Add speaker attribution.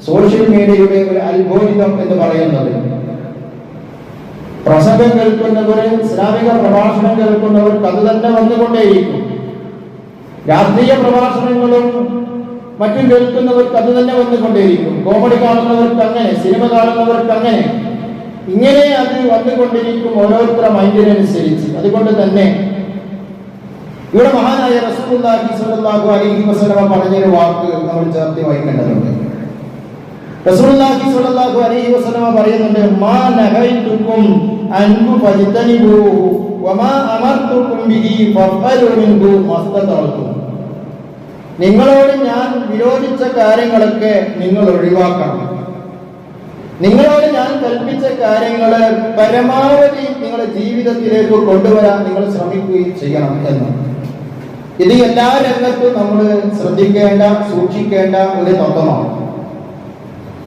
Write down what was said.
Speaker 1: Social മീഡിയയുടെ ഒരു algorithm എന്ന് പറയുന്നത്. പ്രസംഗം കേൾക്കുന്നവർ, ഇസ്ലാമിക പ്രഭാഷണം കേൾക്കുന്നവർക്ക് അത് തന്നെ വന്നുകൊണ്ടേയിരിക്കും. രാഷ്ട്രീയ പ്രഭാഷണങ്ങളും മറ്റും കേൾക്കുന്നവർക്ക് അത് തന്നെ വന്നുകൊണ്ടേയിരിക്കും. കോമഡി കാണുന്നവർക്ക് അങ്ങനെ, സിനിമ കാണുന്നവർക്ക് അങ്ങനെ, ഇങ്ങനെ അത് വന്നുകൊണ്ടിരിക്കും ഓരോരുത്തരുടെ മൈൻഡിനനുസരിച്ച്. അതുകൊണ്ട് തന്നെ ഇവിടെ മഹാനായ റസൂലുള്ളാഹി സ്വല്ലല്ലാഹു അലൈഹി വസല്ലം പറഞ്ഞൊരു വാക്ക് നമ്മൾ ചേർത്ത് വായിക്കേണ്ടതുണ്ട്. റസൂലുള്ളാഹി സ്വല്ലല്ലാഹു അലൈഹി വസല്ലം പറയുന്നുണ്ട്, മാ നഹൈതുകും അൻഹു ഫജ്തനിബൂഹു വമാ അമർതുകും ബിഹി ഫഫഅലു മിൻഹു മസ്തതഅതും. നിങ്ങളോട് ഞാൻ വിരോധിച്ച കാര്യങ്ങളൊക്കെ നിങ്ങൾ ഒഴിവാക്കണം. നിങ്ങളോട് ഞാൻ കൽപ്പിച്ച കാര്യങ്ങള് പരമാവധി നിങ്ങളുടെ ജീവിതത്തിലേക്ക് കൊണ്ടുവരാൻ നിങ്ങൾ ശ്രമിക്കുകയും ചെയ്യണം എന്ന്. ഇത് എല്ലാ രംഗത്തും നമ്മൾ ശ്രദ്ധിക്കേണ്ട, സൂക്ഷിക്കേണ്ട ഒരു തത്വമാണ്.